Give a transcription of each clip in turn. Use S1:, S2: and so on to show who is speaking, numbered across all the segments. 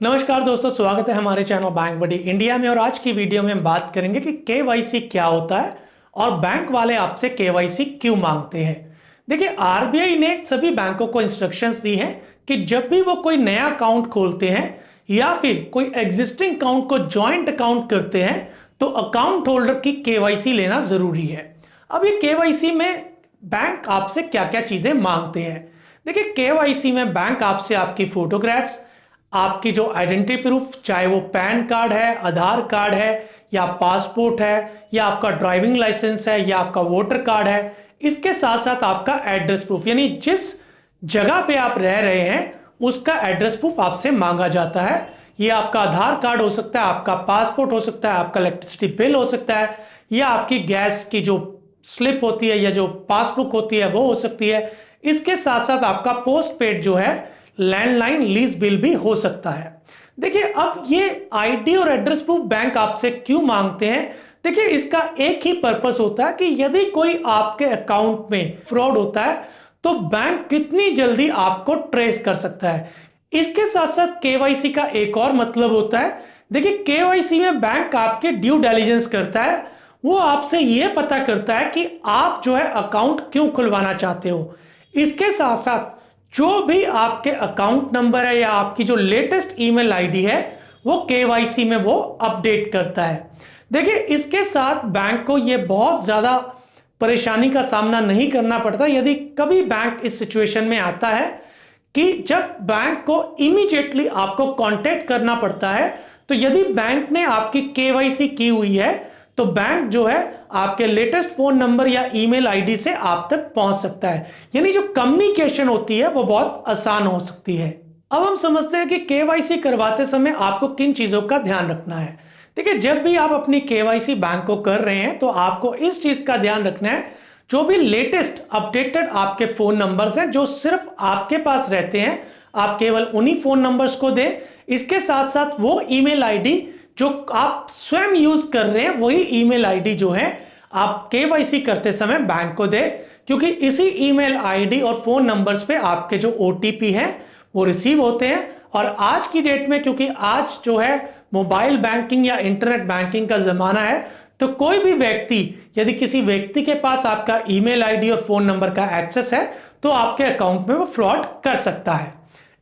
S1: नमस्कार दोस्तों, स्वागत है हमारे चैनल बैंक बडी इंडिया में। और आज की वीडियो में हम बात करेंगे कि केवाईसी क्या होता है और बैंक वाले आपसे केवाईसी क्यों मांगते हैं। देखिए, आरबीआई ने सभी बैंकों को इंस्ट्रक्शंस दी हैं कि जब भी वो कोई नया अकाउंट खोलते हैं या फिर कोई एग्जिस्टिंग अकाउंट को ज्वाइंट अकाउंट करते हैं तो अकाउंट होल्डर की केवाईसी लेना जरूरी है। अब ये केवाईसी में बैंक आपसे क्या क्या चीजें मांगते हैं। देखिए, केवाईसी में बैंक आपसे आपकी फोटोग्राफ्स, आपकी जो आइडेंटिटी प्रूफ, चाहे वो पैन कार्ड है, आधार कार्ड है या पासपोर्ट है या आपका ड्राइविंग लाइसेंस है या आपका वोटर कार्ड है, इसके साथ साथ आपका एड्रेस प्रूफ, यानी जिस जगह पे आप रह रहे हैं उसका एड्रेस प्रूफ आपसे मांगा जाता है। ये आपका आधार कार्ड हो सकता है, आपका पासपोर्ट हो सकता है, आपका इलेक्ट्रिसिटी बिल हो सकता है या आपकी गैस की जो स्लिप होती है या जो पासबुक होती है वो हो सकती है। इसके साथ साथ आपका पोस्ट पेड जो है लैंडलाइन लीज बिल भी हो सकता है। देखिए, अब ये आईडी और एड्रेस प्रूफ बैंक आपसे क्यों मांगते हैं। देखिए, इसका एक ही पर्पस होता है कि यदि कोई आपके अकाउंट में फ्रॉड होता है तो बैंक कितनी जल्दी आपको ट्रेस कर सकता है। इसके साथ साथ केवाईसी का एक और मतलब होता है। देखिए, केवाईसी में बैंक आपके ड्यू डिलिजेंस करता है। वो आपसे यह पता करता है कि आप जो है अकाउंट क्यों खुलवाना चाहते हो। इसके साथ साथ जो भी आपके अकाउंट नंबर है या आपकी जो लेटेस्ट ईमेल आईडी है वो केवाईसी में वो अपडेट करता है। देखिए, इसके साथ बैंक को ये बहुत ज्यादा परेशानी का सामना नहीं करना पड़ता यदि कभी बैंक इस सिचुएशन में आता है कि जब बैंक को इमीडिएटली आपको कांटेक्ट करना पड़ता है। तो यदि बैंक ने आपकी केवाईसी की हुई है तो बैंक जो है आपके लेटेस्ट फोन नंबर या ईमेल आईडी से आप तक पहुंच सकता है, यानी जो कम्युनिकेशन होती है वो बहुत आसान हो सकती है। अब हम समझते हैं कि केवाईसी करवाते समय आपको किन चीजों का ध्यान रखना है। देखिए, जब भी आप अपनी केवाईसी बैंक को कर रहे हैं तो आपको इस चीज का ध्यान रखना है, जो भी लेटेस्ट अपडेटेड आपके फोन नंबर्स हैं जो सिर्फ आपके पास रहते हैं, आप केवल उन्हीं फोन नंबर्स को दें। इसके साथ साथ वो ईमेल आईडी जो आप स्वयं यूज कर रहे हैं वही ईमेल आईडी जो है आप केवाईसी करते समय बैंक को दे, क्योंकि इसी ईमेल आईडी और फोन नंबर्स पे आपके जो ओटीपी हैं वो रिसीव होते हैं। और आज की डेट में, क्योंकि आज जो है मोबाइल बैंकिंग या इंटरनेट बैंकिंग का जमाना है, तो कोई भी व्यक्ति, यदि किसी व्यक्ति के पास आपका ईमेल आईडी और फोन नंबर का एक्सेस है तो आपके अकाउंट में वो फ्रॉड कर सकता है।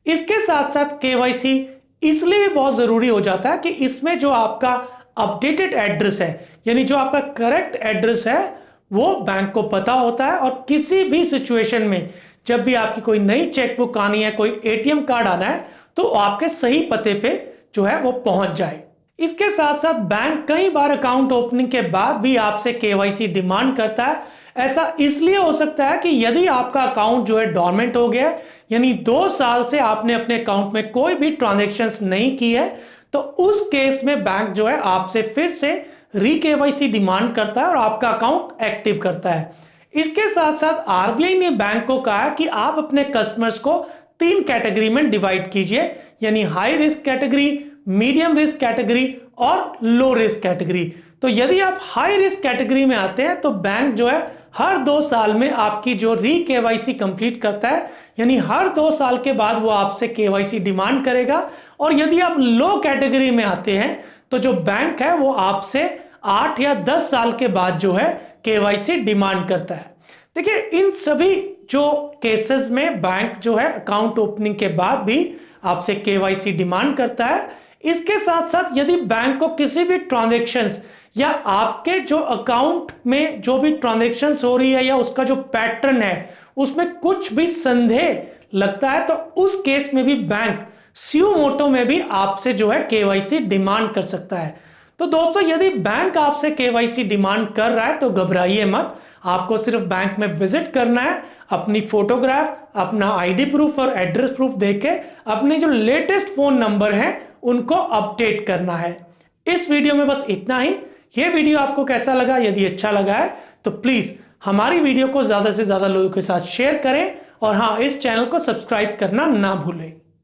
S1: इसके साथ साथ केवाईसी इसलिए भी बहुत जरूरी हो जाता है कि इसमें जो आपका अपडेटेड एड्रेस है, यानी जो आपका करेक्ट एड्रेस है, वो बैंक को पता होता है। और किसी भी सिचुएशन में जब भी आपकी कोई नई चेकबुक आनी है, कोई एटीएम कार्ड आना है, तो आपके सही पते पे जो है वो पहुंच जाए। इसके साथ साथ बैंक कई बार अकाउंट ओपनिंग के बाद भी आपसे केवाईसी डिमांड करता है। ऐसा इसलिए हो सकता है कि यदि आपका अकाउंट जो है डोरमेंट हो गया है, यानी 2 साल से आपने अपने अकाउंट में कोई भी ट्रांजैक्शंस नहीं की है, तो उस केस में बैंक जो है आपसे फिर से री केवाईसी डिमांड करता है और आपका अकाउंट एक्टिव करता है। इसके साथ साथ आरबीआई ने बैंक को कहा कि आप अपने कस्टमर्स को 3 कैटेगरी में डिवाइड कीजिए, यानी high risk category, medium risk category और लो रिस्क कैटेगरी। तो यदि आप हाई रिस्क कैटेगरी में आते हैं तो बैंक जो है हर 2 साल में आपकी जो री केवाईसी कंप्लीट करता है, यानी हर 2 साल के बाद वो आपसे केवाईसी डिमांड करेगा। और यदि आप लो कैटेगरी में आते हैं तो जो बैंक है वो आपसे 8 या 10 साल के बाद जो है केवाईसी डिमांड करता है। देखिए, इन सभी जो केसेस में बैंक जो है अकाउंट ओपनिंग के बाद भी आपसे केवाईसी डिमांड करता है। इसके साथ साथ यदि बैंक को किसी भी ट्रांजैक्शंस या आपके जो अकाउंट में जो भी ट्रांजैक्शंस हो रही है या उसका जो पैटर्न है उसमें कुछ भी संदेह लगता है तो उस केस में भी बैंक स्यू मोटो में भी आपसे जो है केवाईसी डिमांड कर सकता है। तो दोस्तों, यदि बैंक आपसे केवाईसी डिमांड कर रहा है तो घबराइए मत। आपको सिर्फ बैंक में विजिट करना है, अपनी फोटोग्राफ, अपना आईडी प्रूफ और एड्रेस प्रूफ देके अपने जो लेटेस्ट फोन नंबर हैं उनको अपडेट करना है। इस वीडियो में बस इतना ही। ये वीडियो आपको कैसा लगा? यदि अच्छा लगा है तो प्लीज हमारी वीडियो को ज्यादा से ज्यादा लोगों के साथ शेयर करें और हाँ, इस चैनल को सब्सक्राइब करना ना भूलें।